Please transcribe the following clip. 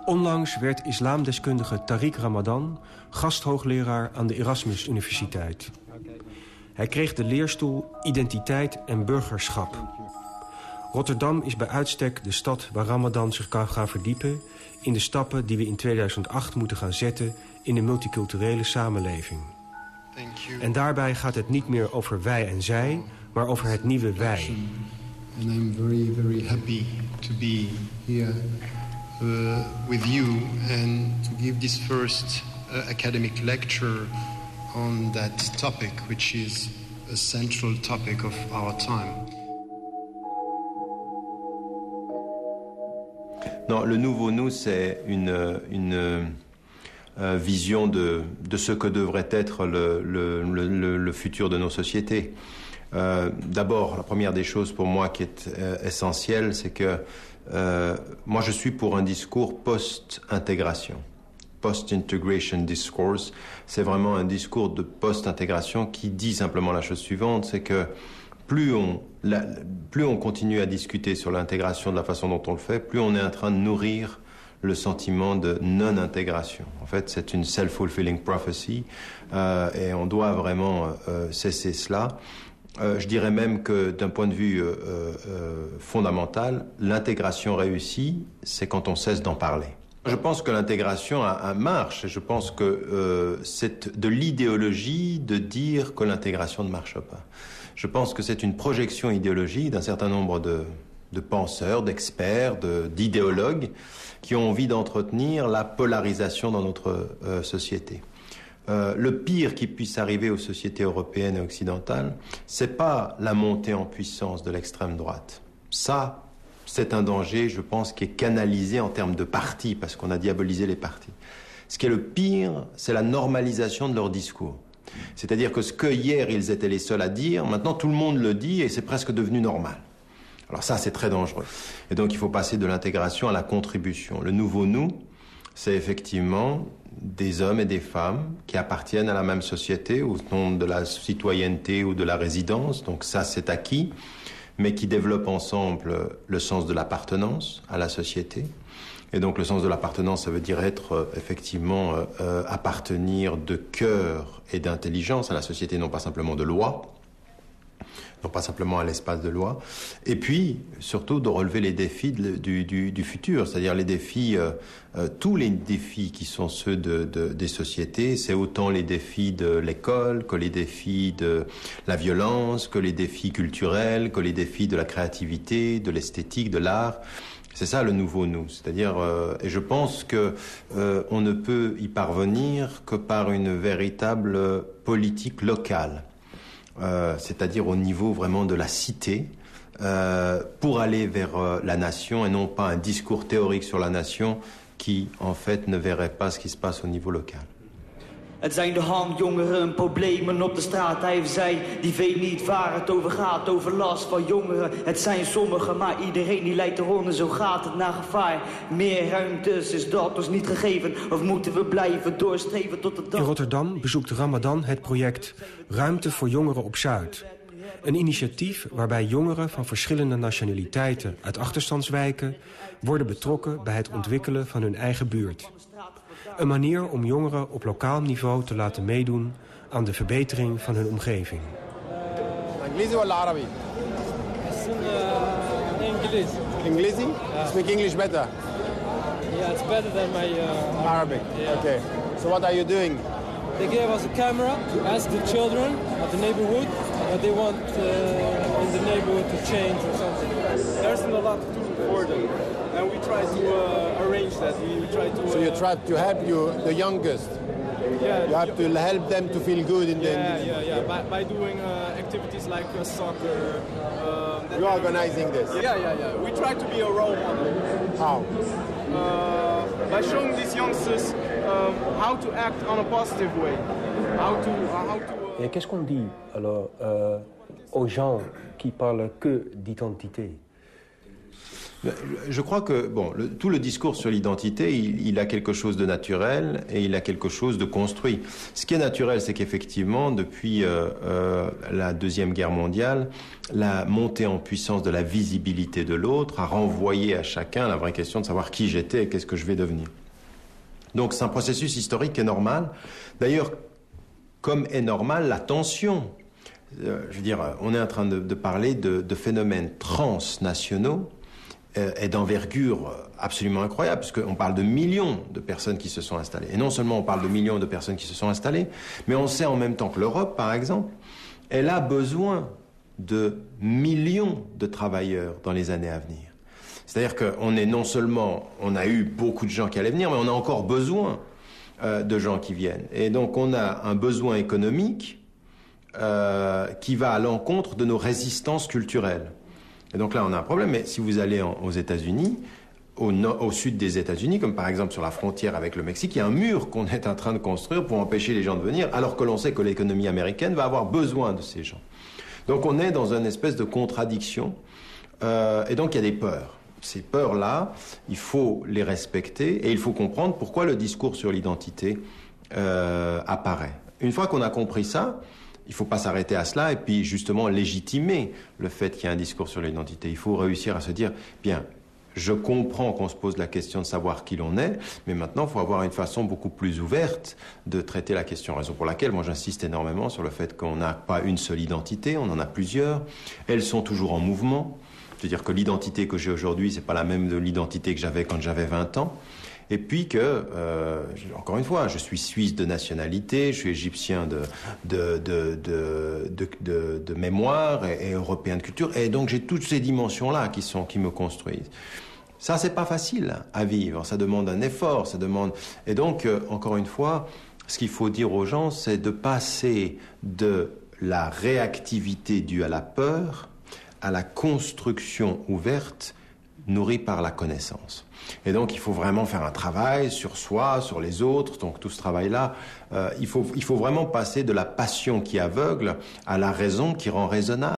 Onlangs werd islamdeskundige Tariq Ramadan gasthoogleraar aan de Erasmus Universiteit. Hij kreeg de leerstoel Identiteit en Burgerschap. Rotterdam is bij uitstek de stad waar Ramadan zich kan gaan verdiepen in de stappen die we in 2008 moeten gaan zetten in de multiculturele samenleving. En daarbij gaat het niet meer over wij en zij, maar over het nieuwe wij. And I'm very, very happy to be here with you and to give this first academic lecture on that topic, which is a central topic of our time. Non, le nouveau nous, c'est une vision de ce que devrait être le futur de nos sociétés. D'abord, la première des choses pour moi qui est essentielle, c'est que moi je suis pour un discours post-intégration. Post-integration discourse, c'est vraiment un discours de post-intégration qui dit simplement la chose suivante, c'est que plus on continue à discuter sur l'intégration de la façon dont on le fait, plus on est en train de nourrir le sentiment de non-intégration. En fait, c'est une self-fulfilling prophecy et on doit vraiment cesser cela. Je dirais même que d'un point de vue fondamental, l'intégration réussie, c'est quand on cesse d'en parler. Je pense que l'intégration marche. Je pense que c'est de l'idéologie de dire que l'intégration ne marche pas. Je pense que c'est une projection idéologique d'un certain nombre de penseurs, d'experts, d'idéologues qui ont envie d'entretenir la polarisation dans notre société. Le pire qui puisse arriver aux sociétés européennes et occidentales, c'est pas la montée en puissance de l'extrême droite. Ça, c'est un danger, je pense, qui est canalisé en termes de partis, parce qu'on a diabolisé les partis. Ce qui est le pire, c'est la normalisation de leur discours. C'est-à-dire que ce que hier, ils étaient les seuls à dire, maintenant tout le monde le dit et c'est presque devenu normal. Alors ça, c'est très dangereux. Et donc, il faut passer de l'intégration à la contribution. Le nouveau nous, c'est effectivement des hommes et des femmes qui appartiennent à la même société au nom de la citoyenneté ou de la résidence. Donc ça, c'est acquis, mais qui développent ensemble le sens de l'appartenance à la société. Et donc le sens de l'appartenance, ça veut dire être effectivement appartenir de cœur et d'intelligence à la société, non pas simplement de loi, non pas simplement à l'espace de loi, et puis surtout de relever les défis du futur, c'est-à-dire les défis, tous les défis qui sont ceux des sociétés, c'est autant les défis de l'école que les défis de la violence, que les défis culturels, que les défis de la créativité, de l'esthétique, de l'art. C'est ça le nouveau nous, c'est-à-dire, et je pense que on ne peut y parvenir que par une véritable politique locale. C'est-à-dire au niveau vraiment de la cité, pour aller vers la nation et non pas un discours théorique sur la nation qui, en fait, ne verrait pas ce qui se passe au niveau local. Het zijn de hangjongeren, problemen op de straat, hij of zij, die weet niet waar het over gaat, over last van jongeren. Het zijn sommigen, maar iedereen die lijkt te horen, zo gaat het naar gevaar. Meer ruimtes, is dat ons niet gegeven, of moeten we blijven doorstreven tot de dag... In Rotterdam bezoekt Ramadan het project Ruimte voor Jongeren op Zuid. Een initiatief waarbij jongeren van verschillende nationaliteiten uit achterstandswijken worden betrokken bij het ontwikkelen van hun eigen buurt. Een manier om jongeren op lokaal niveau te laten meedoen aan de verbetering van hun omgeving. English of Arabic? English. English? Yeah. Speak English better? Yeah, it's better than my Arabic. Yeah. Okay. So what are you doing? They gave us a camera to ask the children of the neighborhood what they want in the neighborhood to change or something. There's a lot to do for them, and we try to arrange that. We try to. So you try to help the youngest. Yeah. You have to help them to feel good in the. Yeah. By doing activities like soccer. You're organizing this. Yeah. We try to be a role model. How? By showing these youngsters how to act on a positive way. Et qu'est-ce qu'on dit alors aux gens qui parlent que d'identité? Je crois que tout le discours sur l'identité, il a quelque chose de naturel et il a quelque chose de construit. Ce qui est naturel, c'est qu'effectivement, depuis la Deuxième Guerre mondiale, la montée en puissance de la visibilité de l'autre a renvoyé à chacun la vraie question de savoir qui j'étais et qu'est-ce que je vais devenir. Donc c'est un processus historique qui est normal. D'ailleurs, comme est normal la tension. Je veux dire, on est en train de parler de phénomènes transnationaux et d'envergure absolument incroyable, puisqu'on parle de millions de personnes qui se sont installées. Et non seulement on parle de millions de personnes qui se sont installées, mais on sait en même temps que l'Europe, par exemple, elle a besoin de millions de travailleurs dans les années à venir. C'est-à-dire qu'on est non seulement, on a eu beaucoup de gens qui allaient venir, mais on a encore besoin de gens qui viennent. Et donc on a un besoin économique qui va à l'encontre de nos résistances culturelles. Et donc là, on a un problème. Mais si vous allez aux États-Unis, au sud des États-Unis, comme par exemple sur la frontière avec le Mexique, il y a un mur qu'on est en train de construire pour empêcher les gens de venir, alors que l'on sait que l'économie américaine va avoir besoin de ces gens. Donc on est dans une espèce de contradiction. Et donc il y a des peurs. Ces peurs-là, il faut les respecter et il faut comprendre pourquoi le discours sur l'identité apparaît. Une fois qu'on a compris ça, il ne faut pas s'arrêter à cela et puis justement légitimer le fait qu'il y ait un discours sur l'identité. Il faut réussir à se dire, bien, je comprends qu'on se pose la question de savoir qui l'on est, mais maintenant, il faut avoir une façon beaucoup plus ouverte de traiter la question. Raison pour laquelle, moi, j'insiste énormément sur le fait qu'on n'a pas une seule identité, on en a plusieurs. Elles sont toujours en mouvement. C'est-à-dire que l'identité que j'ai aujourd'hui, c'est pas la même de l'identité que j'avais quand j'avais 20 ans. Et puis que, encore une fois, je suis suisse de nationalité, je suis égyptien de mémoire et européen de culture. Et donc j'ai toutes ces dimensions-là qui me construisent. Ça, c'est pas facile à vivre. Ça demande un effort, ça demande... Et donc, encore une fois, ce qu'il faut dire aux gens, c'est de passer de la réactivité due à la peur à la construction ouverte nourrie par la connaissance. Et donc, il faut vraiment faire un travail sur soi, sur les autres. Donc, tout ce travail-là, il faut vraiment passer de la passion qui aveugle à la raison qui rend raisonnable.